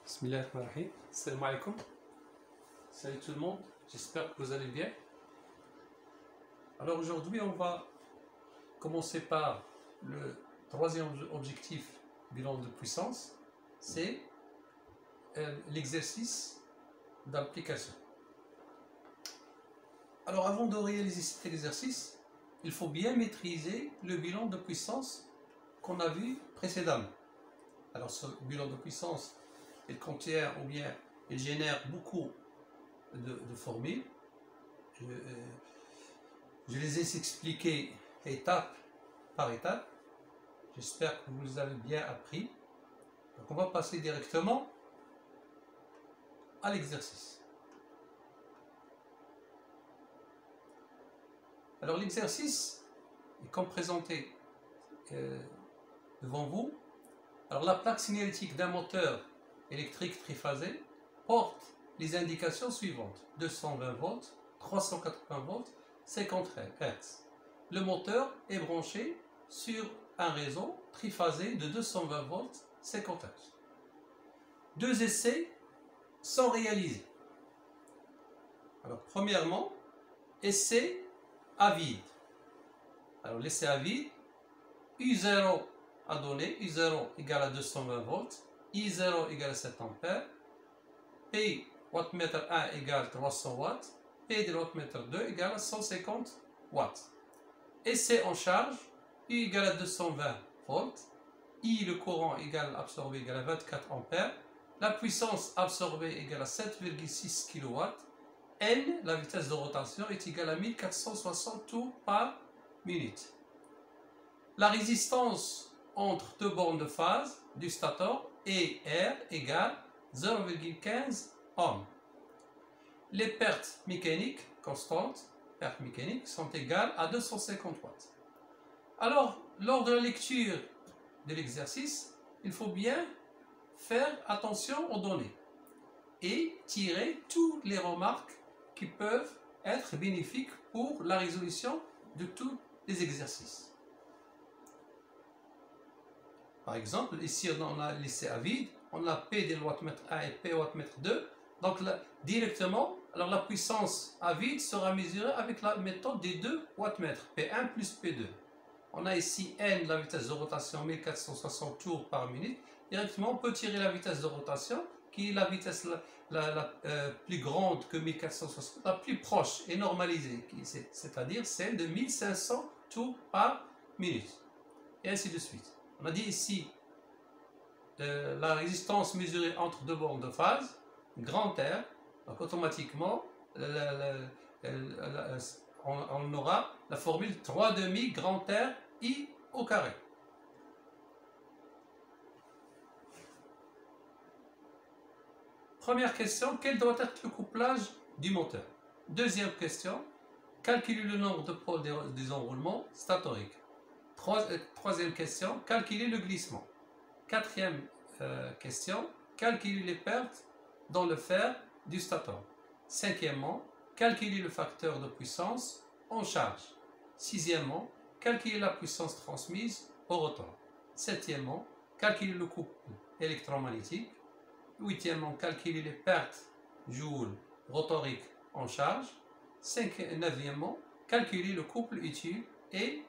Bismillahirrahmanirrahim. Salam alaikum. Salut tout le monde, j'espère que vous allez bien. Alors aujourd'hui on va commencer par le troisième objectif bilan de puissance, c'est l'exercice d'application. Alors avant de réaliser cet exercice, il faut bien maîtriser le bilan de puissance qu'on a vu précédemment. Alors ce bilan de puissance, il contient ou bien il génère beaucoup de formules. Je les ai expliquées étape par étape. J'espère que vous les avez bien appris. Donc on va passer directement à l'exercice. Alors l'exercice est comme présenté devant vous. Alors la plaque signalétique d'un moteur électrique triphasé porte les indications suivantes: 220 volts, 380 volts, 50 Hz. Le moteur est branché sur un réseau triphasé de 220 volts, 50 Hz. Deux essais sont réalisés. Alors premièrement, essai à vide. Alors l'essai à vide, U0 a donné, U0 égale à 220 volts, I0 égale à 7 ampères, P wattmètre 1 égale 300 watts, P de wattmètre 2 égale à 150 watts. Essai en charge, U égale à 220 volts, I le courant absorbé égale à 24 ampères, la puissance absorbée égale à 7,6 kW, N, la vitesse de rotation, est égale à 1460 tours par minute. La résistance entre deux bornes de phase du stator et R égale 0,15 ohms. Les pertes mécaniques constantes, pertes mécaniques, sont égales à 250 watts. Alors, lors de la lecture de l'exercice, il faut bien faire attention aux données et tirer toutes les remarques qui peuvent être bénéfiques pour la résolution de tous les exercices. Par exemple, ici on a l'essai à vide, on a P de wattmètre 1 et P wattmètre 2. Donc là, directement, alors la puissance à vide sera mesurée avec la méthode des deux wattmètres, P1 plus P2. On a ici N, la vitesse de rotation, 1460 tours par minute. Directement, on peut tirer la vitesse de rotation, qui est la vitesse la plus grande que 1460, la plus proche et normalisée, c'est-à-dire celle de 1500 tours par minute. Et ainsi de suite. On a dit ici la résistance mesurée entre deux bornes de phase, grand R, donc automatiquement on aura la formule 3,5 grand R I au carré. Première question, quel doit être le couplage du moteur? Deuxième question, calculer le nombre de pôles des enroulements statoriques. Troisième question, calculer le glissement. Quatrième question, calculer les pertes dans le fer du stator. Cinquièmement, calculer le facteur de puissance en charge. Sixièmement, calculer la puissance transmise au rotor. Septièmement, calculer le couple électromagnétique. Huitièmement, calculer les pertes joules rotoriques en charge. Neuvièmement, calculer le couple utile. Et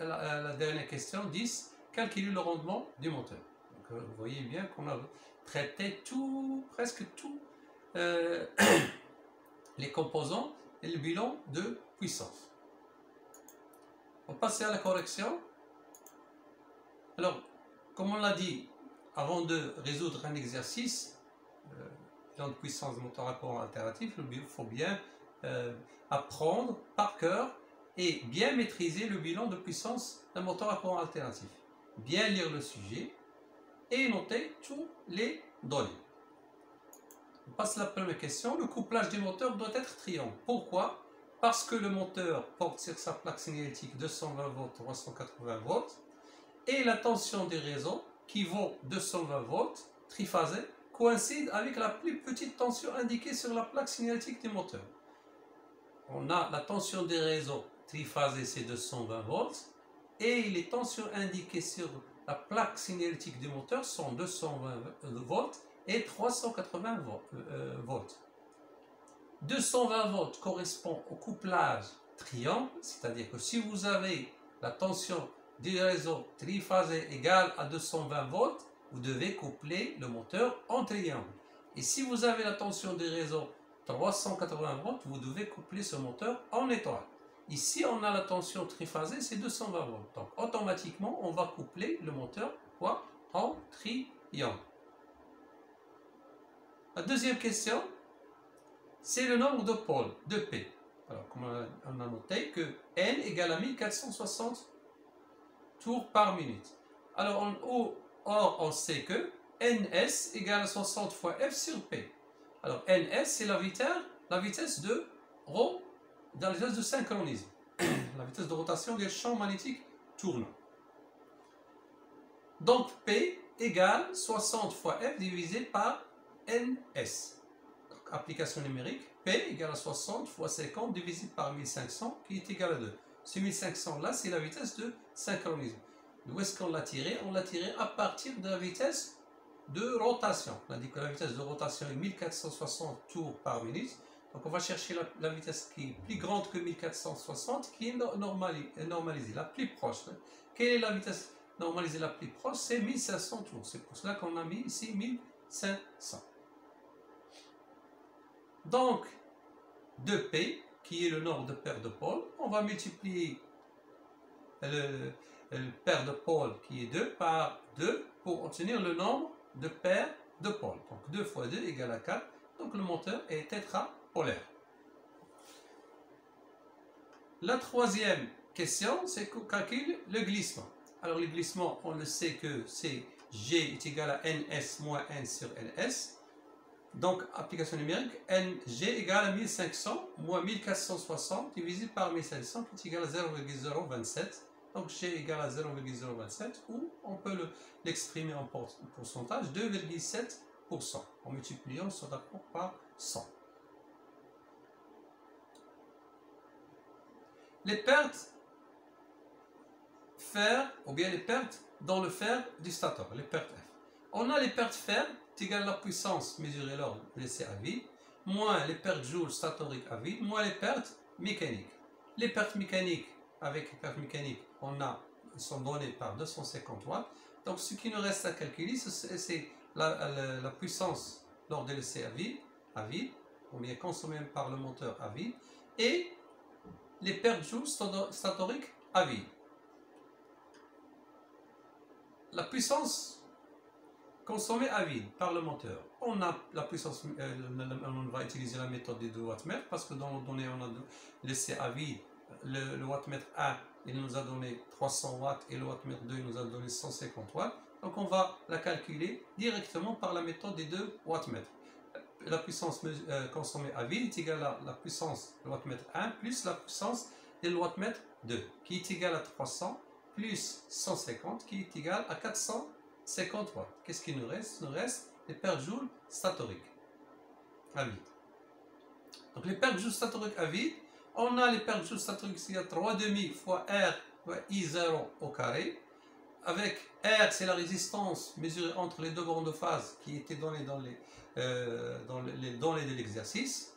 la dernière question, 10, calculer le rendement du moteur. Donc, vous voyez bien qu'on a traité presque tout les composants et le bilan de puissance. On va passer à la correction. Alors, comme on l'a dit, avant de résoudre un exercice, bilan de puissance de moteur à courant alternatif, il faut bien apprendre par cœur et bien maîtriser le bilan de puissance d'un moteur à courant alternatif. Bien lire le sujet et noter tous les données. On passe à la première question. Le couplage du moteur doit être triangle. Pourquoi? Parce que le moteur porte sur sa plaque signalétique 220 volts, 380 volts et la tension des réseaux qui vaut 220 volts triphasé coïncide avec la plus petite tension indiquée sur la plaque signalétique du moteur. On a la tension des réseaux triphasé, c'est 220 volts, et les tensions indiquées sur la plaque signalétique du moteur sont 220 volts et 380 volts. 220 volts correspond au couplage triangle, c'est-à-dire que si vous avez la tension du réseau triphasé égale à 220 volts, vous devez coupler le moteur en triangle. Et si vous avez la tension du réseau 380 volts, vous devez coupler ce moteur en étoile. Ici, on a la tension triphasée, c'est 220 volts. Donc, automatiquement, on va coupler le moteur quoi, en triangle. La deuxième question, c'est le nombre de pôles, de P. Alors, comme on a noté que N égale à 1460 tours par minute. Alors, or, on sait que Ns égale à 60 fois F sur P. Alors, Ns, c'est la vitesse de ρ dans la vitesse de synchronisme, la vitesse de rotation des champs magnétiques tournants. Donc, P égale 60 fois F divisé par Ns. Donc, application numérique, P égale à 60 fois 50 divisé par 1500 qui est égal à 2. Ce 1500 là, c'est la vitesse de synchronisme. D'où est-ce qu'on l'a tiré? On l'a tiré à partir de la vitesse de rotation. On a dit que la vitesse de rotation est 1460 tours par minute. Donc on va chercher la vitesse qui est plus grande que 1460, qui est normalisée, la plus proche. Quelle est la vitesse normalisée la plus proche? C'est 1500 tours. C'est pour cela qu'on a mis ici 1500. Donc, 2P, qui est le nombre de paires de pôles, on va multiplier le paire de pôles qui est 2 par 2 pour obtenir le nombre de paires de pôles. Donc 2 fois 2 égale à 4. Donc le moteur est tétrapolaire. La troisième question, c'est qu'on calcule le glissement. Alors le glissement, on le sait que c'est G est égal à NS moins N sur NS. Donc, application numérique, G égale à 1500 moins 1460 divisé par 1500 qui est égal à 0,027. Donc, G égale à 0,027 ou on peut l'exprimer en pourcentage 2,7% en multipliant ce rapport par 100. Les pertes fer ou bien les pertes dans le fer du stator, les pertes F. On a les pertes fer égale à la puissance mesurée lors de l'essai à vide, moins les pertes joules statoriques à vide, moins les pertes mécaniques. Les pertes mécaniques, avec les pertes mécaniques, sont données par 250 watts. Donc ce qui nous reste à calculer, c'est la puissance lors de l'essai à vide, ou bien consommée par le moteur à vide, et les pertes joules statoriques à vide. La puissance consommée à vide par le moteur. On a la puissance, on va utiliser la méthode des 2 wattmètres parce que dans nos données, on a laissé à vide le wattmètre 1, il nous a donné 300 watts et le wattmètre 2 il nous a donné 150 watts. Donc on va la calculer directement par la méthode des 2 wattmètres. La puissance consommée à vide est égale à la puissance du wattmètre 1 plus la puissance du wattmètre 2 qui est égale à 300 plus 150 qui est égal à 450 watts. Qu'est-ce qu'il nous reste? Il nous reste les pertes joules statoriques à vide. Donc les pertes joules statoriques à vide, on a les pertes joules statoriques, c'est 3,5 fois R fois I0 au carré. Avec R, c'est la résistance mesurée entre les deux bornes de phase qui était donnée dans les données de l'exercice.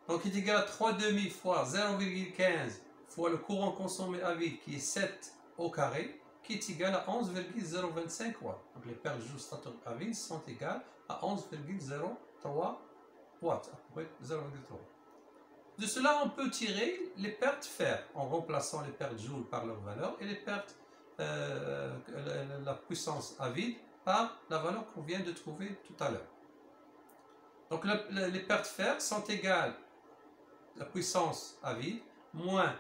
Donc il est égal à 3,5 fois 0,15 fois le courant consommé à vide qui est 7 au carré, qui est égal à 11,025 watts. Donc les pertes joules statoriques à vide sont égales à 11,03 watts, à peu près 0,3. De cela, on peut tirer les pertes fer en remplaçant les pertes joules par leur valeur et les pertes, la puissance à vide par la valeur qu'on vient de trouver tout à l'heure. Donc les pertes fer sont égales à la puissance à vide moins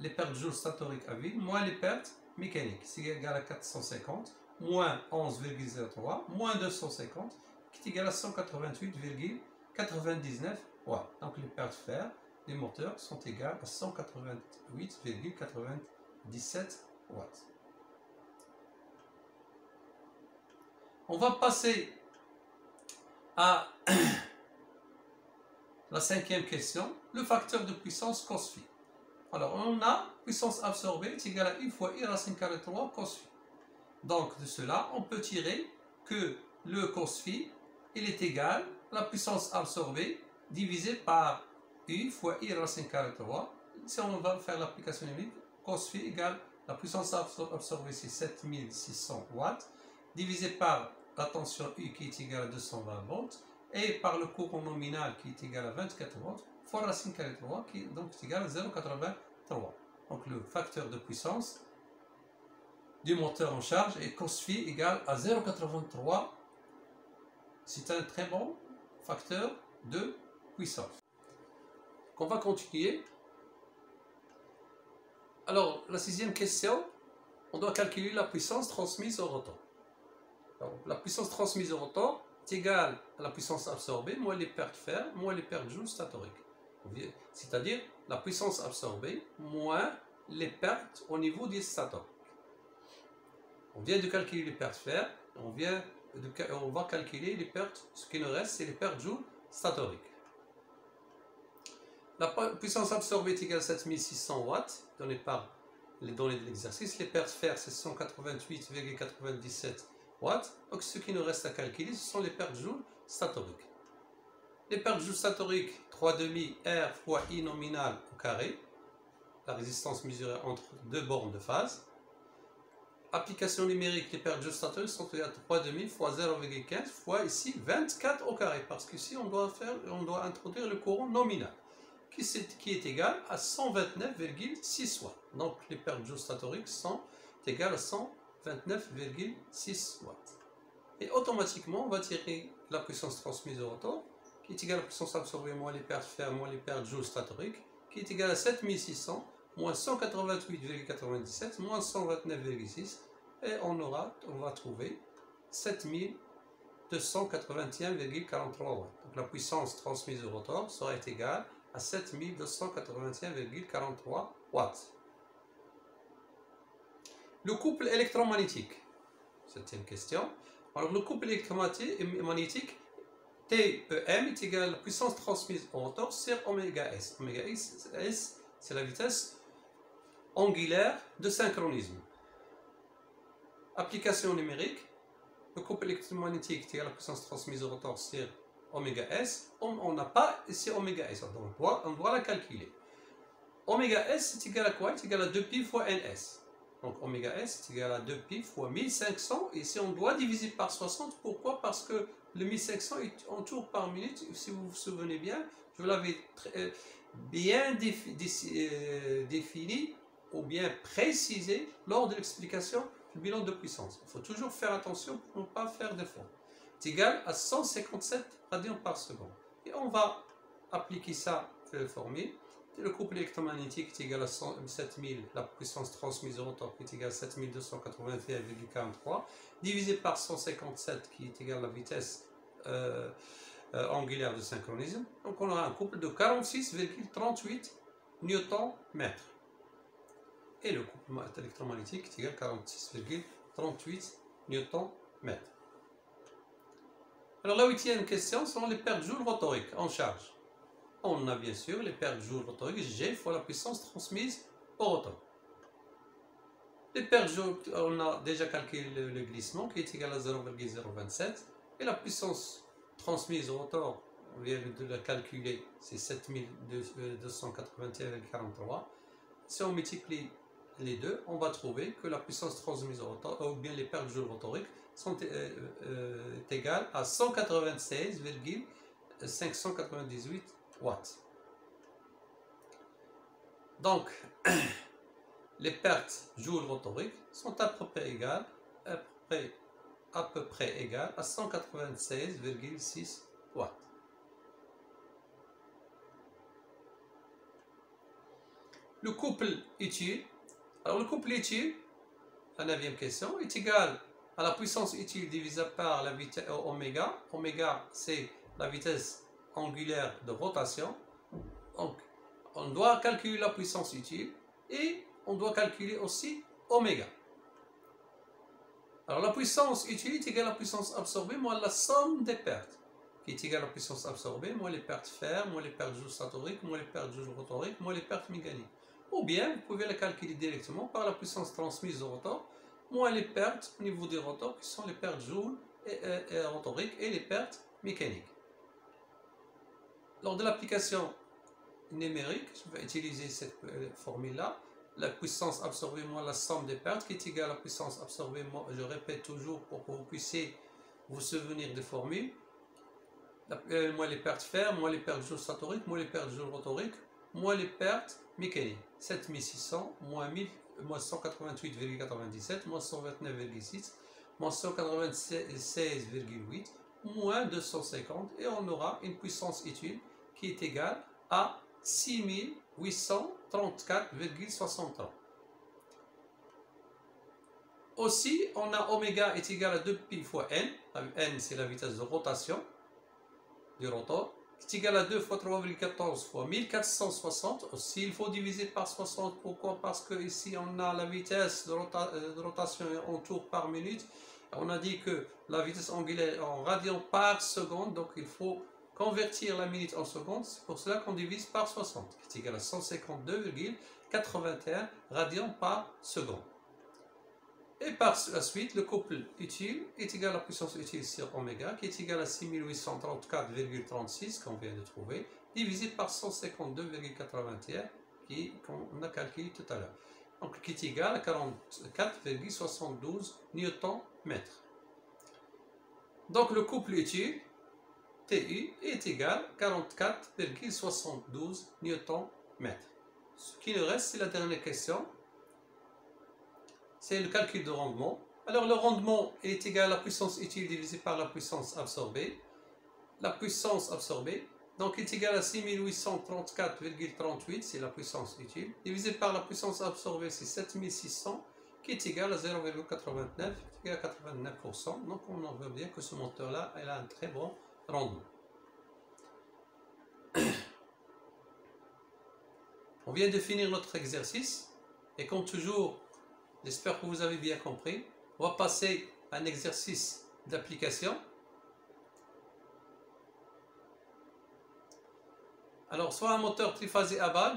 les pertes joules statoriques à vide moins les pertes mécaniques, c'est égal à 450 moins 11,03 moins 250 qui est égal à 188,99 watts. Donc les pertes fer des moteurs sont égales à 188,97 watts. On va passer à la cinquième question, le facteur de puissance cos phi. Alors on a puissance absorbée est égale à 1 fois I racine carré 3 cos phi. Donc de cela, on peut tirer que le cos phi il est égal à la puissance absorbée divisée par U fois I racine carré 3. Si on va faire l'application numérique, cos phi égale la puissance absorbée, c'est 7600 watts, divisé par la tension U qui est égale à 220 volts, et par le courant nominal qui est égal à 24 volts, fois racine carré 3, qui donc est égal à 0,83. Donc le facteur de puissance du moteur en charge est cos phi égale à 0,83. C'est un très bon facteur de puissance. On va continuer. Alors, la sixième question, on doit calculer la puissance transmise au rotor. Alors, la puissance transmise au rotor est égale à la puissance absorbée moins les pertes fer moins les pertes joules statoriques. C'est-à-dire la puissance absorbée moins les pertes au niveau des stators. On vient de calculer les pertes fer, on va calculer les pertes, ce qui nous reste, c'est les pertes joules statoriques. La puissance absorbée est égale à 7600 watts, donnée par les données de l'exercice. Les pertes fer, c'est 188,97 watts. Donc ce qui nous reste à calculer, ce sont les pertes joules statoriques. Les pertes joules statoriques, 3,5 R fois I nominal au carré. La résistance mesurée entre deux bornes de phase. Application numérique, les pertes joules statoriques sont égales à 3,5 fois 0,15 fois ici 24 au carré. Parce qu'ici, on doit introduire le courant nominal, qui est égal à 129,6 watts. Donc les pertes joules statoriques sont égales à 129,6 watts. Et automatiquement, on va tirer la puissance transmise au rotor, qui est égale à la puissance absorbée moins les pertes fer moins les pertes joules statoriques, qui est égale à 7600 moins 188,97 moins 129,6, et on va trouver 7281,43 watts. Donc la puissance transmise au rotor sera égale à 7281,43 watts. Le couple électromagnétique. Septième question. Alors le couple électromagnétique TEM est égal à la puissance transmise au rotor sur oméga S. Oméga S, c'est la vitesse angulaire de synchronisme. Application numérique. Le couple électromagnétique est égal à la puissance transmise au rotor sur oméga S. On n'a pas ici oméga S, donc on doit la calculer. Oméga S est égal à quoi? C'est égal à 2pi fois ns. Donc oméga S est égal à 2pi fois 1500. Et ici on doit diviser par 60. Pourquoi? Parce que le 1500 est en tours par minute. Si vous vous souvenez bien, je l'avais bien défini ou bien précisé lors de l'explication du bilan de puissance. Il faut toujours faire attention pour ne pas faire de faute. C'est égal à 157 radians par seconde. Et on va appliquer ça à la formule. Le couple électromagnétique est égal à 7000, la puissance transmise au rotor qui est égale à 7281,43, divisé par 157 qui est égal à la vitesse angulaire de synchronisme. Donc on aura un couple de 46,38 Nm. Et le couple électromagnétique est égal à 46,38 Nm. Alors la huitième question sont les pertes joules rotoriques en charge. On a bien sûr les pertes joules rotoriques G fois la puissance transmise au rotor. Les pertes joules, on a déjà calculé le glissement qui est égal à 0,027 et la puissance transmise au rotor, on vient de la calculer, c'est 7281,43. Si on multiplie les deux, on va trouver que la puissance transmise au rotor, ou bien les pertes joules rotoriques, sont égales à 196,598 watts. Donc, les pertes joules rotoriques sont à peu près égales à 196,6 watts. Le couple utile. Alors le couple utile, la 9e question, est égal à la puissance utile divisée par la vitesse oméga. Oméga, c'est la vitesse angulaire de rotation. Donc, on doit calculer la puissance utile et on doit calculer aussi oméga. Alors, la puissance utile est égale à la puissance absorbée moins la somme des pertes, qui est égale à la puissance absorbée moins les pertes fer, moins les pertes joules statoriques, moins les pertes joules rotoriques, moins les pertes mécaniques. Ou bien, vous pouvez la calculer directement par la puissance transmise au rotor, moins les pertes au niveau du rotor, qui sont les pertes joules rotoriques et les pertes mécanique. Lors de l'application numérique, je vais utiliser cette formule-là. La puissance absorbée moins la somme des pertes qui est égale à la puissance absorbée moins, je répète toujours pour que vous puissiez vous souvenir des formules. Moins les pertes fer, moins les pertes joule statoriques, moins les pertes joule rotoriques, moins les pertes mécaniques. 7600, moins 188,97, moins 129,6, moins 196,8, moins 250, et on aura une puissance utile qui est égale à 6834,63. Aussi, on a oméga est égal à 2pi fois n. N, c'est la vitesse de rotation du rotor. C'est égal à 2 fois 3,14 fois 1460. Aussi, il faut diviser par 60. Pourquoi? Parce que ici, on a la vitesse de rotation en tours par minute. On a dit que la vitesse angulaire en radians par seconde. Donc, il faut convertir la minute en seconde. C'est pour cela qu'on divise par 60. C'est égal à 152,81 radians par seconde. Et par la suite, le couple utile est égal à la puissance utile sur oméga, qui est égal à 6834,36 qu'on vient de trouver, divisé par 152,81 qu'on a calculé tout à l'heure. Donc, qui est égal à 44,72 Nm. Donc, le couple utile, TU, est égal à 44,72 Nm. Ce qui nous reste, c'est la dernière question. C'est le calcul de rendement. Alors le rendement est égal à la puissance utile divisée par la puissance absorbée. La puissance absorbée, donc, est égale à 6834,38, c'est la puissance utile, divisée par la puissance absorbée, c'est 7600, qui est égal à 0,89, égal à 89%. Donc on en voit bien que ce moteur-là, elle a un très bon rendement. On vient de finir notre exercice, et comme toujours, j'espère que vous avez bien compris. On va passer à un exercice d'application. Alors, soit un moteur triphasé à bague,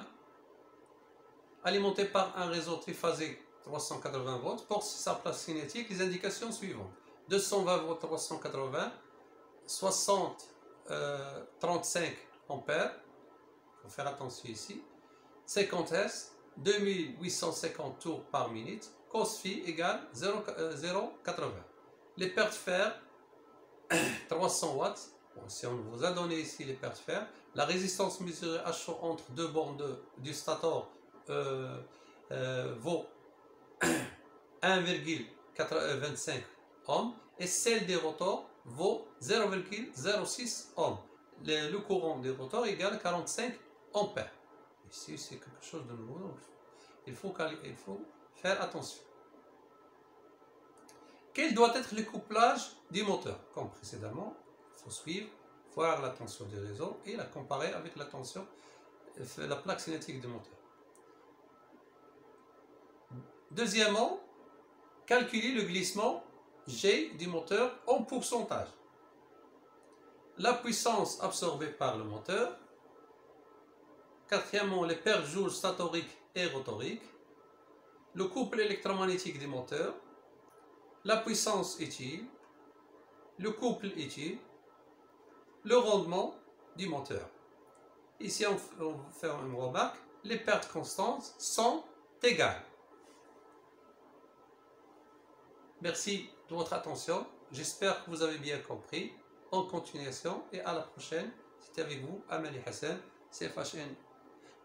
alimenté par un réseau triphasé 380 volts, pour sa place cinétique, les indications suivantes. 220 volts 380, 60 35 ampères, il faut faire attention ici, 50 Hz, 2850 tours par minute, cos phi égale 0,80. Les pertes fer, 300 watts. Bon, si on vous a donné ici les pertes fer, la résistance mesurée à chaud entre deux bornes du stator vaut 1,25 ohms et celle des rotors vaut 0,06 ohms. Le courant des rotors égale 45 ampères. Ici, c'est quelque chose de nouveau, donc il faut faire attention. Quel doit être le couplage du moteur? Comme précédemment, il faut suivre, voir la tension du réseau et la comparer avec la tension, la plaque cinétique du moteur. Deuxièmement, calculer le glissement G du moteur en pourcentage. La puissance absorbée par le moteur. Quatrièmement, les pertes joules statoriques et rotoriques. Le couple électromagnétique du moteur. La puissance utile. Le couple utile. Le rendement du moteur. Ici, on fait une remarque. Les pertes constantes sont égales. Merci de votre attention. J'espère que vous avez bien compris. En continuation et à la prochaine. C'était avec vous, Amali Hassan, CFHN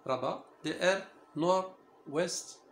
Rabat, DR Nord-Ouest